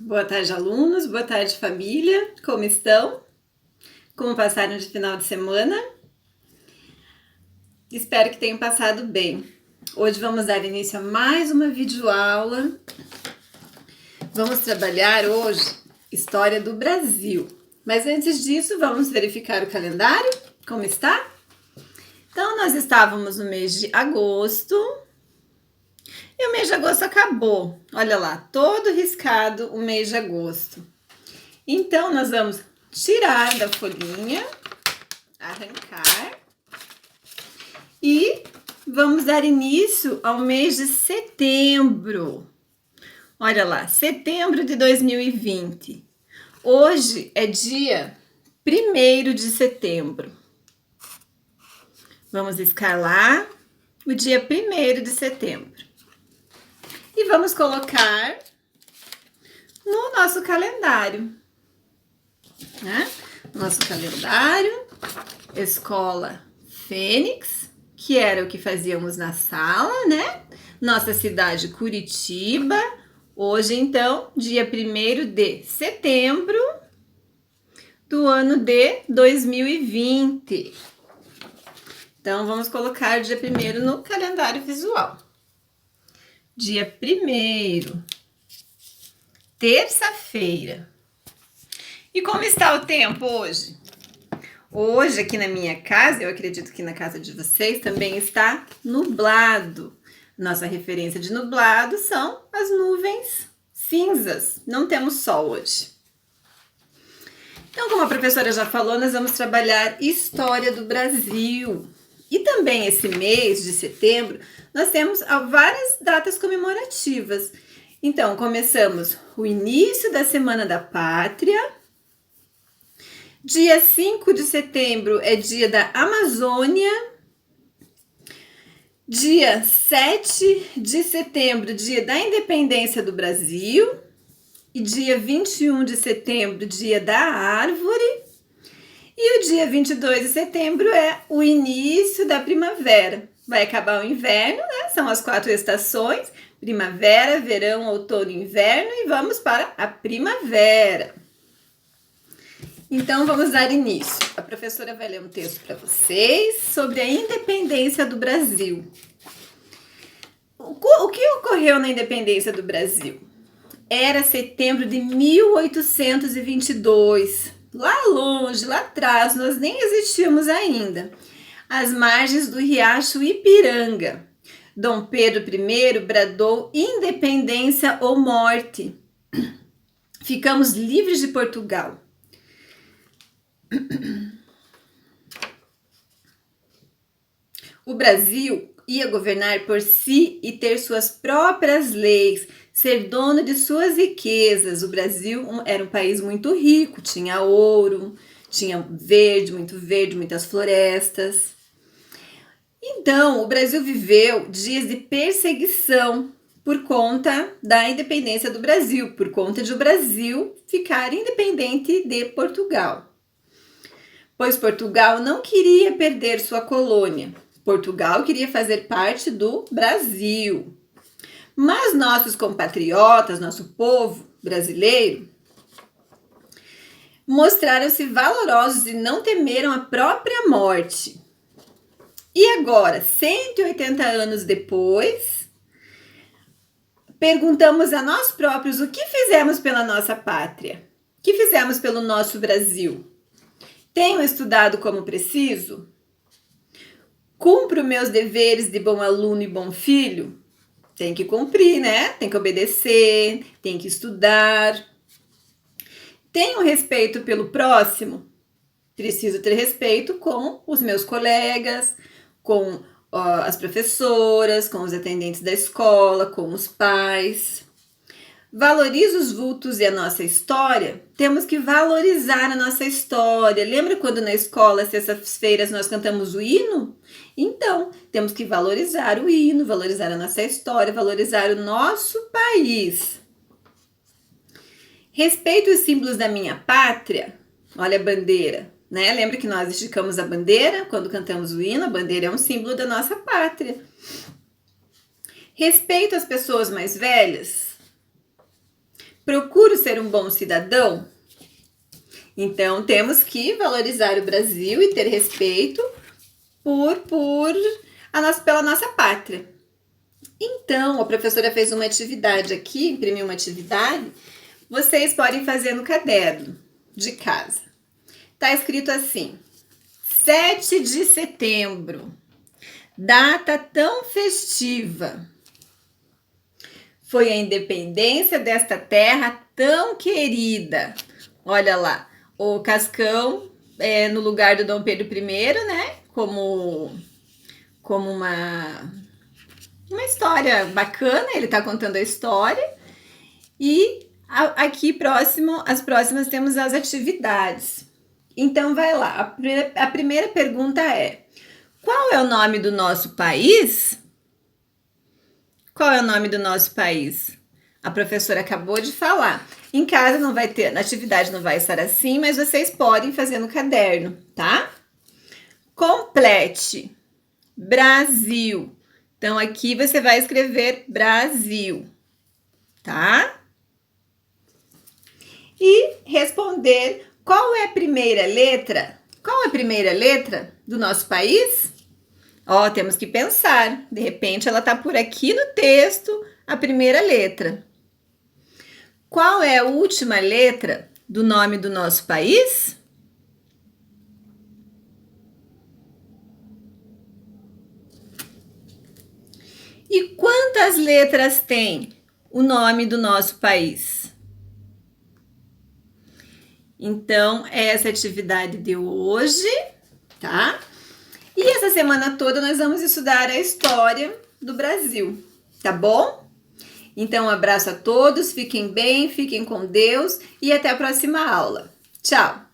Boa tarde, alunos. Boa tarde, família. Como estão? Como passaram de final de semana? Espero que tenham passado bem. Hoje vamos dar início a mais uma videoaula. Vamos trabalhar hoje História do Brasil. Mas antes disso, vamos verificar o calendário. Como está? Então, nós estávamos no mês de agosto. E o mês de agosto acabou. Olha lá, todo riscado o mês de agosto. Então, nós vamos tirar da folhinha, arrancar e vamos dar início ao mês de setembro. Olha lá, setembro de 2020. Hoje é dia 1º de setembro. Vamos escalar o dia 1º de setembro. E vamos colocar no nosso calendário, né? Nosso calendário, Escola Fênix, que era o que fazíamos na sala, né? Nossa cidade, Curitiba. Hoje, então, dia 1º de setembro do ano de 2020. Então, vamos colocar dia 1º no calendário visual. Dia 1º, terça-feira. E como está o tempo hoje? Hoje, aqui na minha casa, eu acredito que na casa de vocês também está nublado. Nossa referência de nublado são as nuvens cinzas. Não temos sol hoje. Então, como a professora já falou, nós vamos trabalhar História do Brasil. E também esse mês de setembro, nós temos várias datas comemorativas. Então, começamos o início da Semana da Pátria. Dia 5 de setembro é dia da Amazônia. Dia 7 de setembro, dia da Independência do Brasil. E dia 21 de setembro, dia da Árvore. E o dia 22 de setembro é o início da primavera. Vai acabar o inverno, né? São as 4 estações: primavera, verão, outono e inverno. E vamos para a primavera. Então, vamos dar início. A professora vai ler um texto para vocês sobre a independência do Brasil. O que ocorreu na independência do Brasil? Era setembro de 1822. Lá longe, lá atrás, nós nem existíamos ainda. Às margens do riacho Ipiranga. Dom Pedro I bradou independência ou morte. Ficamos livres de Portugal. O Brasil ia governar por si e ter suas próprias leis, ser dono de suas riquezas. O Brasil era um país muito rico, tinha ouro, tinha muito verde, muitas florestas. Então, o Brasil viveu dias de perseguição por conta da independência do Brasil, por conta de o Brasil ficar independente de Portugal. Pois Portugal não queria perder sua colônia. Portugal queria fazer parte do Brasil. Mas nossos compatriotas, nosso povo brasileiro, mostraram-se valorosos e não temeram a própria morte. E agora, 180 anos depois, perguntamos a nós próprios o que fizemos pela nossa pátria, o que fizemos pelo nosso Brasil. Tenho estudado como preciso? Cumpro meus deveres de bom aluno e bom filho? Tem que cumprir, né? Tem que obedecer, tem que estudar. Tenho respeito pelo próximo? Preciso ter respeito com os meus colegas, com as professoras, com os atendentes da escola, com os pais. Valorizo os vultos e a nossa história? Temos que valorizar a nossa história. Lembra quando na escola, sextas-feiras, nós cantamos o hino? Então, temos que valorizar o hino, valorizar a nossa história, valorizar o nosso país. Respeito os símbolos da minha pátria? Olha a bandeira, né? Lembra que nós esticamos a bandeira quando cantamos o hino? A bandeira é um símbolo da nossa pátria. Respeito as pessoas mais velhas? Procuro ser um bom cidadão? Então, temos que valorizar o Brasil e ter respeito pela nossa pátria. Então, a professora fez uma atividade aqui, imprimiu uma atividade. Vocês podem fazer no caderno de casa. Tá escrito assim: 7 de setembro, data tão festiva. Foi a independência desta terra tão querida. Olha lá, o Cascão no lugar do Dom Pedro I, né? Como uma história bacana, ele tá contando a história. E aqui as próximas temos as atividades. Então vai lá, a primeira pergunta é: qual é o nome do nosso país? Qual é o nome do nosso país? A professora acabou de falar. Em casa não vai ter, na atividade não vai estar assim, mas vocês podem fazer no caderno, tá? Complete. Brasil. Então aqui você vai escrever Brasil, tá? E responder qual é a primeira letra? Qual é a primeira letra do nosso país? Ó, temos que pensar. De repente ela tá por aqui no texto, a primeira letra. Qual é a última letra do nome do nosso país? E quantas letras tem o nome do nosso país? Então, essa é a atividade de hoje, tá? E essa semana toda nós vamos estudar a história do Brasil, tá bom? Então, um abraço a todos, fiquem bem, fiquem com Deus e até a próxima aula. Tchau!